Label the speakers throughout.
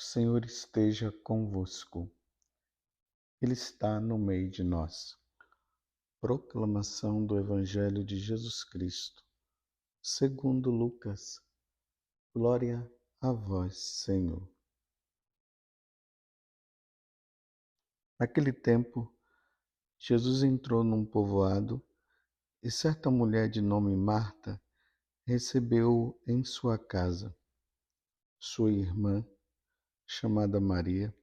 Speaker 1: Senhor esteja convosco, Ele está no meio de nós. Proclamação do Evangelho de Jesus Cristo, segundo Lucas. Glória a vós, Senhor. Naquele tempo, Jesus entrou num povoado e certa mulher de nome Marta recebeu-o em sua casa. Sua irmã, chamada Maria,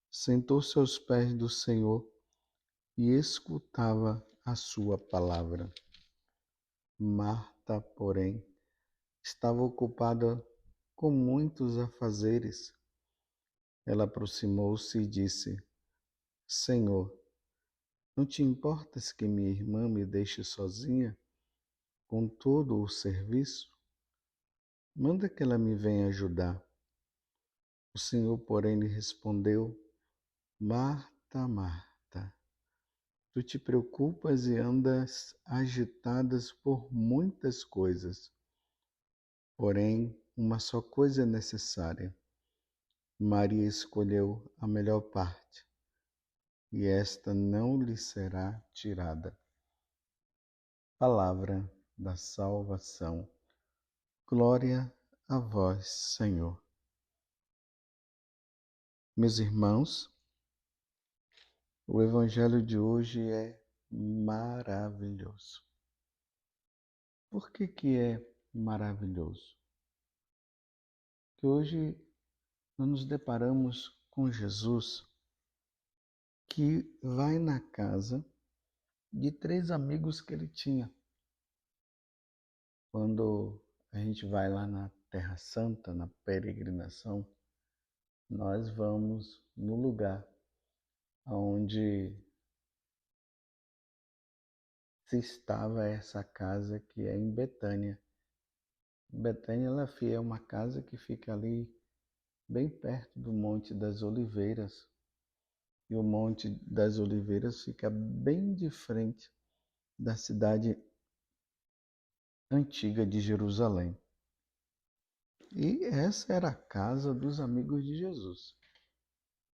Speaker 1: sentou-se aos pés do Senhor e escutava a sua palavra. Marta, porém, estava ocupada com muitos afazeres. Ela aproximou-se e disse: Senhor, não te importas que minha irmã me deixe sozinha com todo o serviço? Manda que ela me venha ajudar. O Senhor, porém, lhe respondeu: Marta, Marta, tu te preocupas e andas agitadas por muitas coisas. Porém, uma só coisa é necessária. Maria escolheu a melhor parte, e esta não lhe será tirada. Palavra da salvação. Glória a vós, Senhor. Meus irmãos, o Evangelho de hoje é maravilhoso. Por que é maravilhoso? Que hoje nós nos deparamos com Jesus que vai na casa de 3 amigos que ele tinha. Quando a gente vai lá na Terra Santa, na peregrinação, nós vamos no lugar onde se estava essa casa que é em Betânia. Betânia, é uma casa que fica ali bem perto do Monte das Oliveiras. E o Monte das Oliveiras fica bem de frente da cidade antiga de Jerusalém. E essa era a casa dos amigos de Jesus.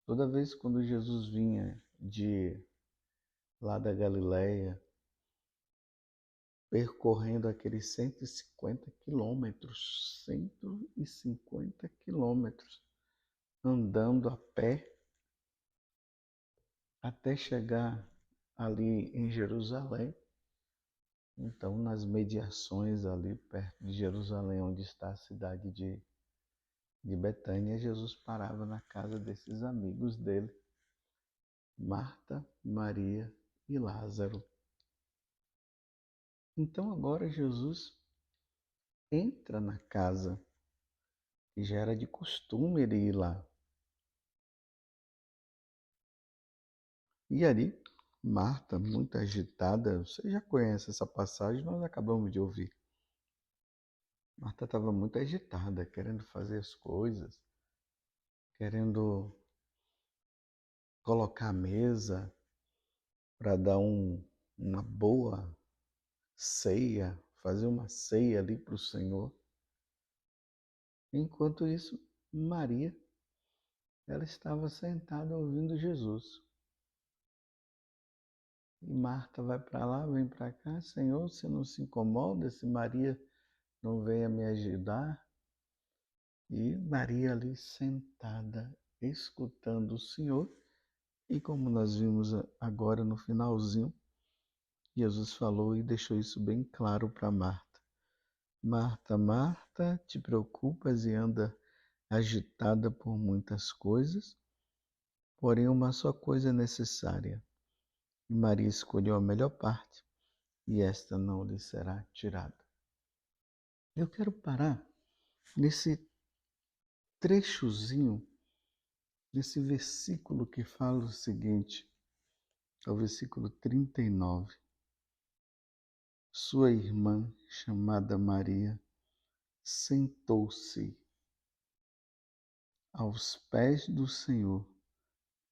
Speaker 1: Toda vez quando Jesus vinha de lá da Galileia, percorrendo aqueles 150 quilômetros, andando a pé, até chegar ali em Jerusalém. Então, nas mediações ali perto de Jerusalém, onde está a cidade de Betânia, Jesus parava na casa desses amigos dele, Marta, Maria e Lázaro. Então agora Jesus entra na casa, que já era de costume ele ir lá. E ali, Marta, muito agitada, você já conhece essa passagem, nós acabamos de ouvir. Marta estava muito agitada, querendo fazer as coisas, querendo colocar a mesa para dar uma boa ceia, fazer uma ceia ali para o Senhor. Enquanto isso, Maria, ela estava sentada ouvindo Jesus. E Marta vai para lá, vem para cá, Senhor, você não se incomoda se Maria não venha me ajudar? E Maria ali sentada, escutando o Senhor. E como nós vimos agora no finalzinho, Jesus falou e deixou isso bem claro para Marta. Marta, Marta, te preocupas e anda agitada por muitas coisas, porém uma só coisa é necessária. E Maria escolheu a melhor parte, e esta não lhe será tirada. Eu quero parar nesse trechozinho, nesse versículo que fala o seguinte, é o versículo 39. Sua irmã, chamada Maria, sentou-se aos pés do Senhor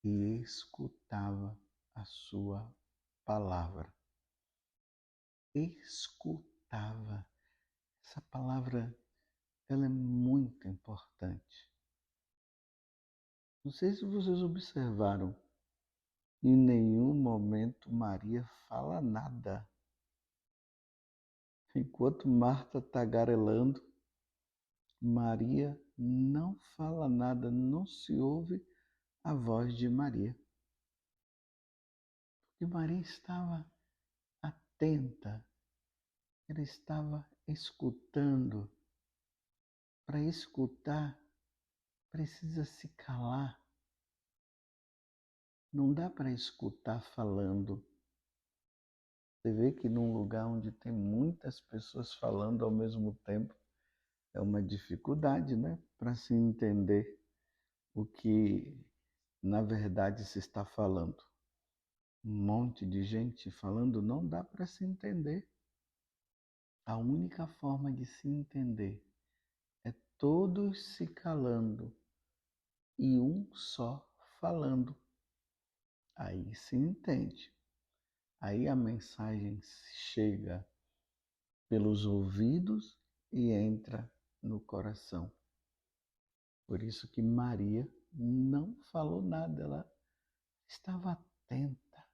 Speaker 1: e escutava a sua palavra. Escutava. Essa palavra, ela é muito importante. Não sei se vocês observaram, em nenhum momento Maria fala nada. Enquanto Marta está tagarelando, Maria não fala nada, não se ouve a voz de Maria. E Maria estava atenta, ela estava escutando. Para escutar, precisa se calar. Não dá para escutar falando. Você vê que num lugar onde tem muitas pessoas falando ao mesmo tempo, é uma dificuldade, né? Para se entender o que na verdade se está falando. Um monte de gente falando, não dá para se entender. A única forma de se entender é todos se calando e um só falando. Aí se entende. Aí a mensagem chega pelos ouvidos e entra no coração. Por isso que Maria não falou nada, ela estava atenta.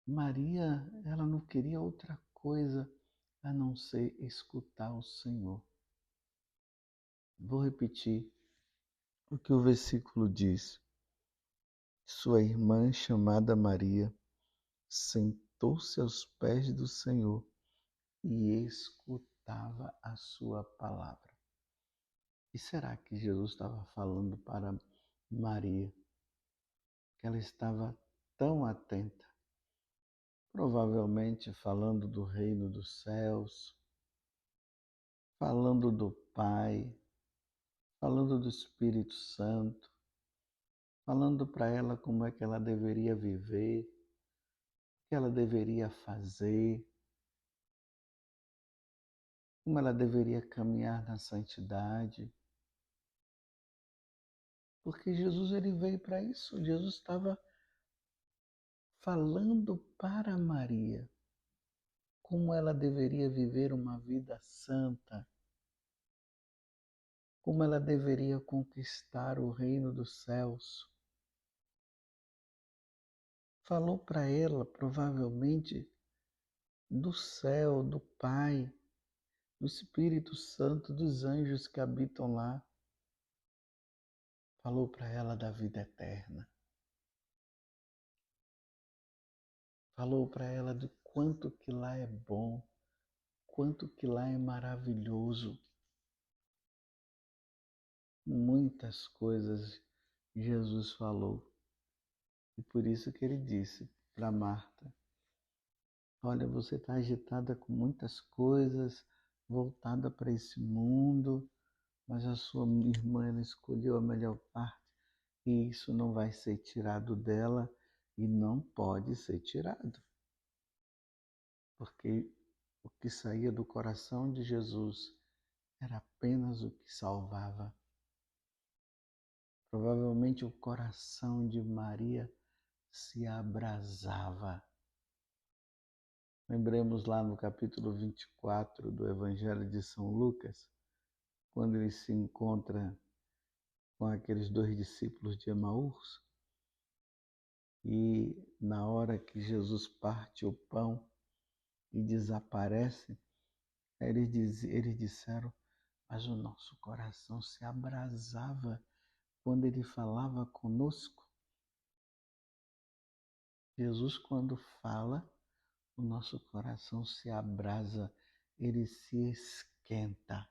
Speaker 1: Maria, ela não queria outra coisa a não ser escutar o Senhor. Vou repetir o que o versículo diz. Sua irmã, chamada Maria, sentou-se aos pés do Senhor e escutava a sua palavra. E será que Jesus estava falando para Maria, que ela estava tão atenta? Provavelmente falando do reino dos céus, falando do Pai, falando do Espírito Santo, falando para ela como é que ela deveria viver, o que ela deveria fazer, como ela deveria caminhar na santidade. Porque Jesus ele veio para isso. Jesus estava falando para Maria como ela deveria viver uma vida santa, como ela deveria conquistar o reino dos céus. Falou para ela, provavelmente, do céu, do Pai, do Espírito Santo, dos anjos que habitam lá. Falou para ela da vida eterna. Falou para ela do quanto que lá é bom, quanto que lá é maravilhoso. Muitas coisas Jesus falou. E por isso que ele disse para Marta, olha, você está agitada com muitas coisas, voltada para esse mundo, mas a sua irmã ela escolheu a melhor parte e isso não vai ser tirado dela e não pode ser tirado. Porque o que saía do coração de Jesus era apenas o que salvava. Provavelmente o coração de Maria se abrasava. Lembremos lá no capítulo 24 do Evangelho de São Lucas, quando ele se encontra com aqueles 2 discípulos de Emaús, e na hora que Jesus parte o pão e desaparece, eles disseram, mas o nosso coração se abrasava quando ele falava conosco. Jesus, quando fala, o nosso coração se abrasa, ele se esquenta.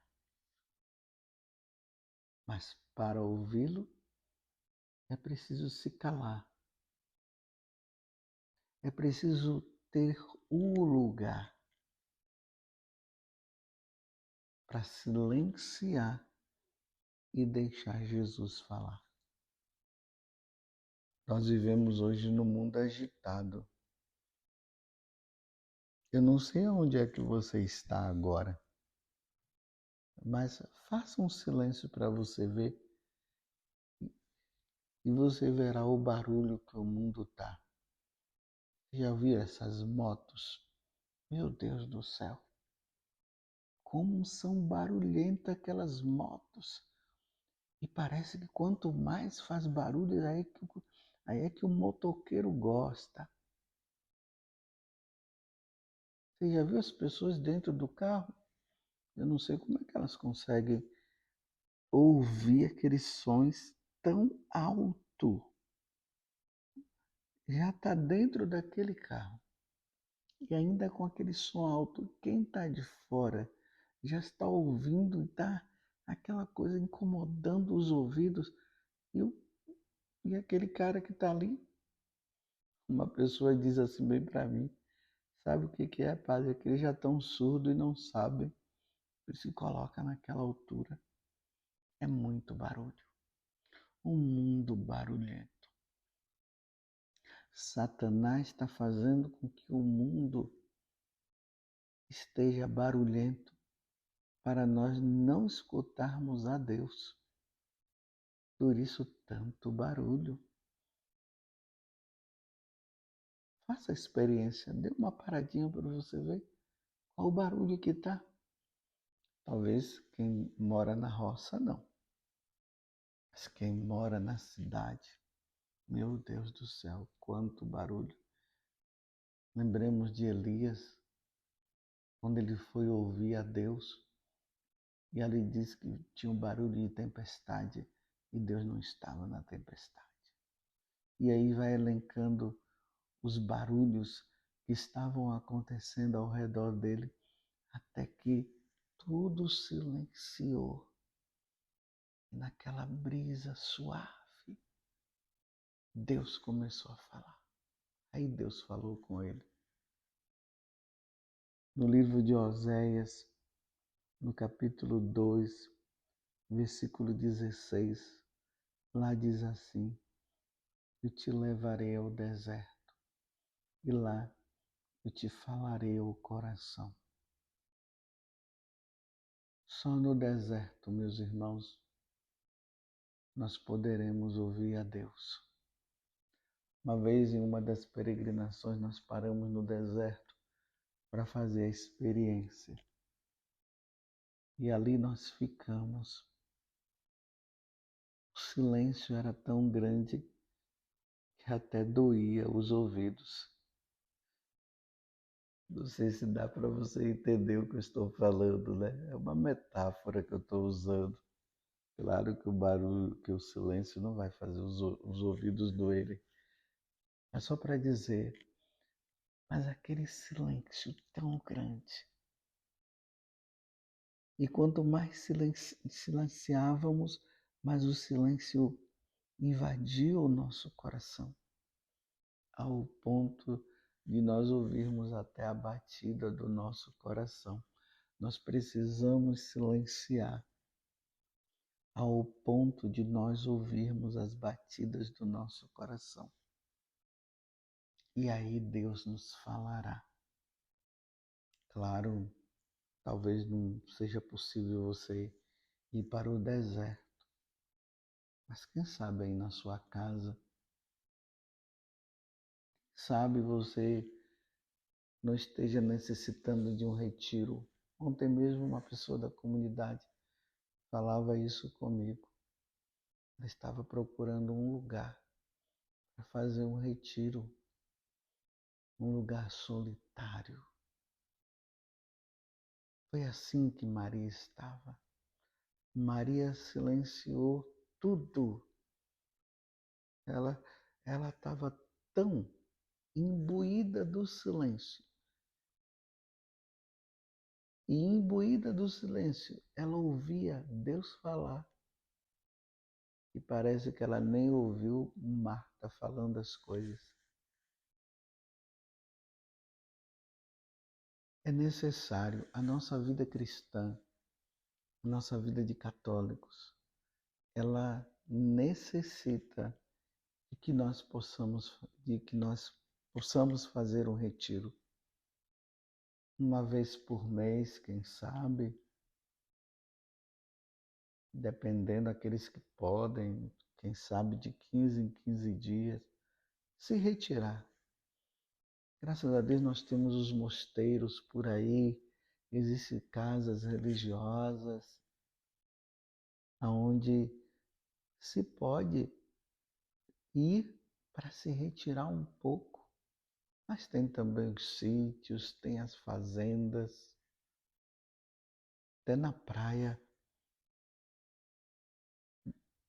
Speaker 1: Mas para ouvi-lo, é preciso se calar. É preciso ter o lugar para silenciar e deixar Jesus falar. Nós vivemos hoje num mundo agitado. Eu não sei onde é que você está agora, mas faça um silêncio para você ver e você verá o barulho que o mundo está. Já viu essas motos? Meu Deus do céu! Como são barulhentas aquelas motos! E parece que quanto mais faz barulho, aí é que o motoqueiro gosta. Você já viu as pessoas dentro do carro? Eu não sei como é que elas conseguem ouvir aqueles sons tão alto. Já está dentro daquele carro. E ainda com aquele som alto, quem está de fora já está ouvindo e está aquela coisa incomodando os ouvidos. E aquele cara que está ali, uma pessoa diz assim bem para mim, sabe o que é, padre? É que eles já estão surdos e não sabem. Ele se coloca naquela altura. É muito barulho. Um mundo barulhento. Satanás está fazendo com que o mundo esteja barulhento para nós não escutarmos a Deus. Por isso, tanto barulho. Faça a experiência, dê uma paradinha para você ver qual o barulho que está. Talvez quem mora na roça não, mas quem mora na cidade, meu Deus do céu, quanto barulho. Lembremos de Elias, quando ele foi ouvir a Deus, e ali diz que tinha um barulho de tempestade, e Deus não estava na tempestade. E aí vai elencando os barulhos que estavam acontecendo ao redor dele, até que tudo silenciou. E naquela brisa suave, Deus começou a falar. Aí Deus falou com ele. No livro de Oséias, no capítulo 2, versículo 16, lá diz assim: eu te levarei ao deserto, e lá eu te falarei ao coração. Só no deserto, meus irmãos, nós poderemos ouvir a Deus. Uma vez em uma das peregrinações nós paramos no deserto para fazer a experiência. E ali nós ficamos. O silêncio era tão grande que até doía os ouvidos. Não sei se dá para você entender o que eu estou falando, né? É uma metáfora que eu estou usando. Claro que o barulho, que o silêncio não vai fazer os ouvidos doerem. É só para dizer, mas aquele silêncio tão grande. E quanto mais silenciávamos, mais o silêncio invadia o nosso coração, ao ponto de nós ouvirmos até a batida do nosso coração. Nós precisamos silenciar ao ponto de nós ouvirmos as batidas do nosso coração. E aí Deus nos falará. Claro, talvez não seja possível você ir para o deserto, mas quem sabe aí na sua casa, sabe você não esteja necessitando de um retiro. Ontem mesmo uma pessoa da comunidade falava isso comigo. Ela estava procurando um lugar para fazer um retiro, um lugar solitário. Foi assim que Maria estava. Maria silenciou tudo. Ela estava tão imbuída do silêncio. E imbuída do silêncio, ela ouvia Deus falar. E parece que ela nem ouviu Marta falando as coisas. É necessário a nossa vida cristã, a nossa vida de católicos, ela necessita de que nós possamos fazer um retiro. Uma vez por mês, quem sabe, dependendo daqueles que podem, quem sabe de 15 em 15 dias, se retirar. Graças a Deus nós temos os mosteiros por aí, existem casas religiosas onde se pode ir para se retirar um pouco. Mas tem também os sítios, tem as fazendas, até na praia,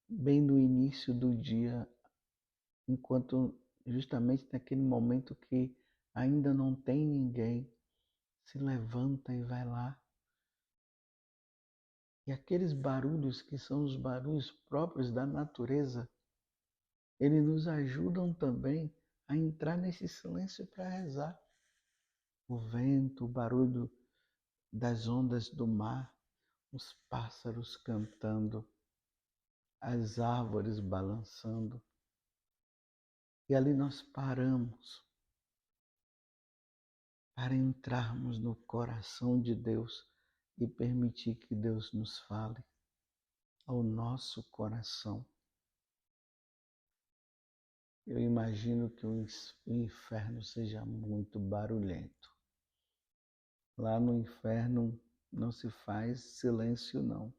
Speaker 1: bem no início do dia, enquanto justamente naquele momento que ainda não tem ninguém, se levanta e vai lá. E aqueles barulhos que são os barulhos próprios da natureza, eles nos ajudam também a entrar nesse silêncio para rezar. O vento, o barulho das ondas do mar, os pássaros cantando, as árvores balançando. E ali nós paramos para entrarmos no coração de Deus e permitir que Deus nos fale ao nosso coração. Eu imagino que o inferno seja muito barulhento. Lá no inferno não se faz silêncio, não.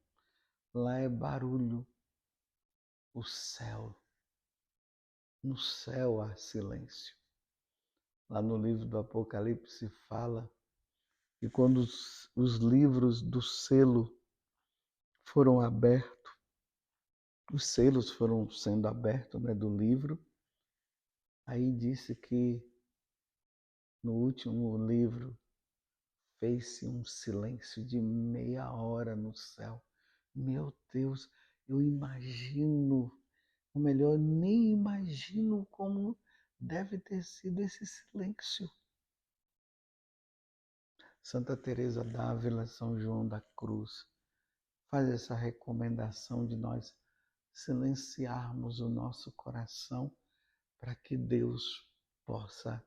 Speaker 1: Lá é barulho. O céu. No céu há silêncio. Lá no livro do Apocalipse fala que quando os livros do selo foram abertos, os selos foram sendo abertos, né, do livro, aí disse que no último livro fez-se um silêncio de meia hora no céu. Meu Deus, eu imagino, ou melhor, nem imagino como deve ter sido esse silêncio. Santa Teresa d'Ávila, São João da Cruz, faz essa recomendação de nós silenciarmos o nosso coração para que Deus possa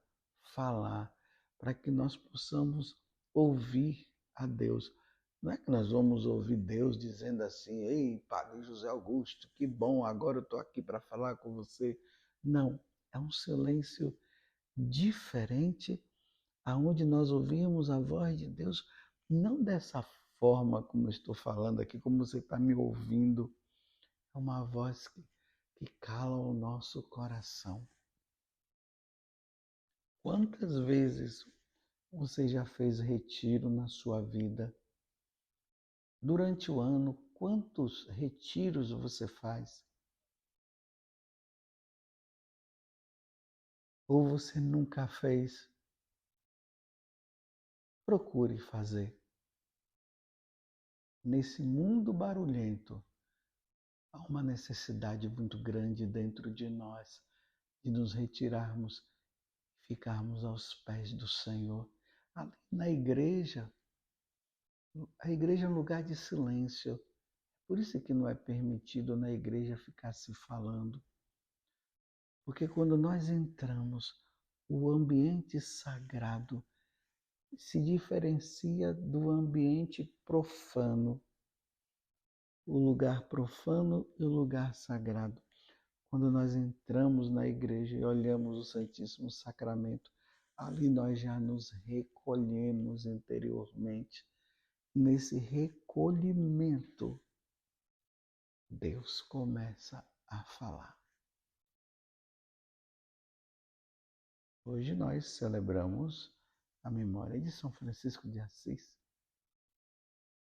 Speaker 1: falar, para que nós possamos ouvir a Deus. Não é que nós vamos ouvir Deus dizendo assim: ei, Padre José Augusto, que bom, agora eu estou aqui para falar com você. Não, é um silêncio diferente, aonde nós ouvimos a voz de Deus, não dessa forma como eu estou falando aqui, como você está me ouvindo. É uma voz que cala o nosso coração. Quantas vezes você já fez retiro na sua vida? Durante o ano, quantos retiros você faz? Ou você nunca fez? Procure fazer. Nesse mundo barulhento, há uma necessidade muito grande dentro de nós de nos retirarmos, ficarmos aos pés do Senhor. Ali na igreja, a igreja é um lugar de silêncio. Por isso que não é permitido na igreja ficar se falando. Porque quando nós entramos, o ambiente sagrado se diferencia do ambiente profano. O lugar profano e o lugar sagrado. Quando nós entramos na igreja e olhamos o Santíssimo Sacramento, ali nós já nos recolhemos interiormente. Nesse recolhimento, Deus começa a falar. Hoje nós celebramos a memória de São Francisco de Assis.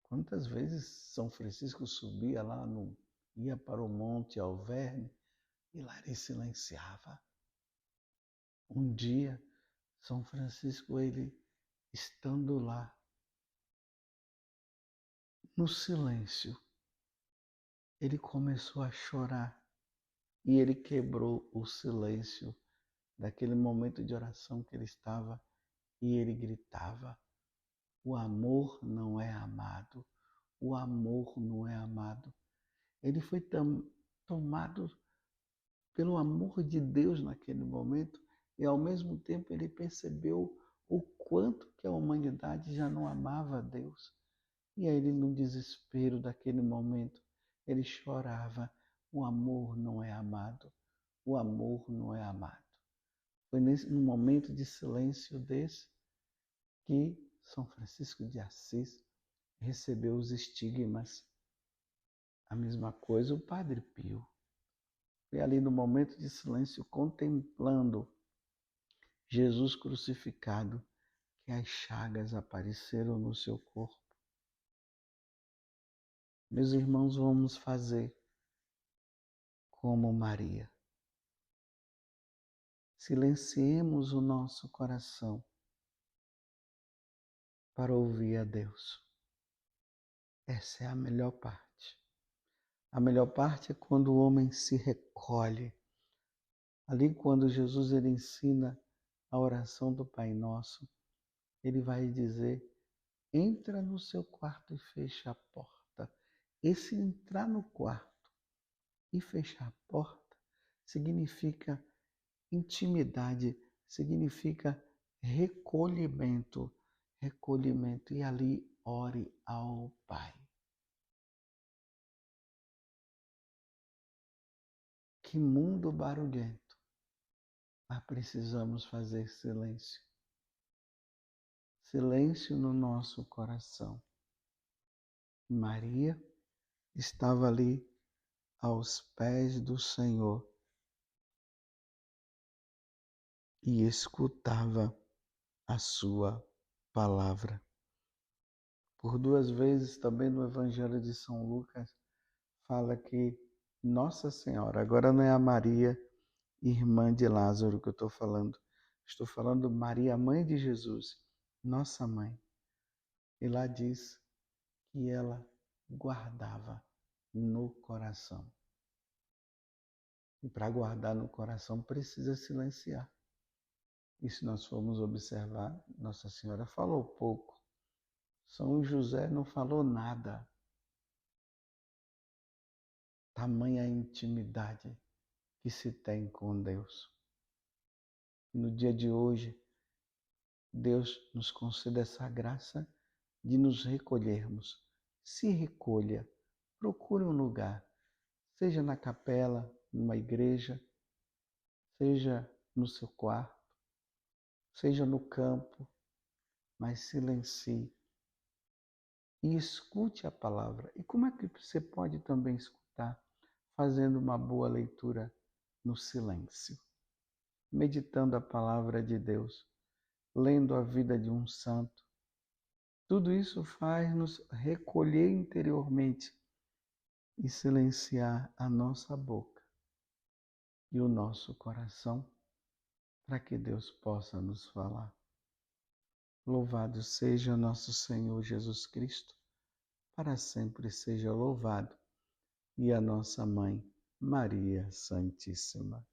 Speaker 1: Quantas vezes São Francisco subia lá, ia para o Monte Alverne e lá ele silenciava. Um dia, São Francisco, ele estando lá, no silêncio, ele começou a chorar e ele quebrou o silêncio daquele momento de oração que ele estava e ele gritava: o amor não é amado, o amor não é amado. Ele foi tomado pelo amor de Deus naquele momento e ao mesmo tempo ele percebeu o quanto que a humanidade já não amava a Deus. E aí ele, no desespero daquele momento, ele chorava: o amor não é amado, o amor não é amado. Foi num momento de silêncio desse que São Francisco de Assis recebeu os estigmas. A mesma coisa o Padre Pio. Foi ali no momento de silêncio, contemplando Jesus crucificado, que as chagas apareceram no seu corpo. Meus irmãos, vamos fazer como Maria. Silenciemos o nosso coração para ouvir a Deus. Essa é a melhor parte. A melhor parte é quando o homem se recolhe. Ali quando Jesus ele ensina a oração do Pai Nosso, ele vai dizer: entra no seu quarto e fecha a porta. Esse entrar no quarto e fechar a porta significa intimidade, significa recolhimento. Recolhimento. E ali ore ao Pai. Que mundo barulhento, mas precisamos fazer silêncio. Silêncio no nosso coração. Maria estava ali aos pés do Senhor e escutava a sua palavra. Por 2 vezes também no Evangelho de São Lucas fala que Nossa Senhora, agora não é a Maria, irmã de Lázaro que eu estou falando Maria, mãe de Jesus, nossa mãe. E lá diz que ela guardava no coração. E para guardar no coração precisa silenciar. E se nós formos observar, Nossa Senhora falou pouco. São José não falou nada. Tamanha intimidade que se tem com Deus. No dia de hoje, Deus nos concede essa graça de nos recolhermos. Se recolha, procure um lugar, seja na capela, numa igreja, seja no seu quarto, seja no campo, mas silencie e escute a palavra. E como é que você pode também escutar? Fazendo uma boa leitura no silêncio, meditando a palavra de Deus, lendo a vida de um santo. Tudo isso faz-nos recolher interiormente e silenciar a nossa boca e o nosso coração para que Deus possa nos falar. Louvado seja nosso Senhor Jesus Cristo, para sempre seja louvado, e a nossa Mãe, Maria Santíssima.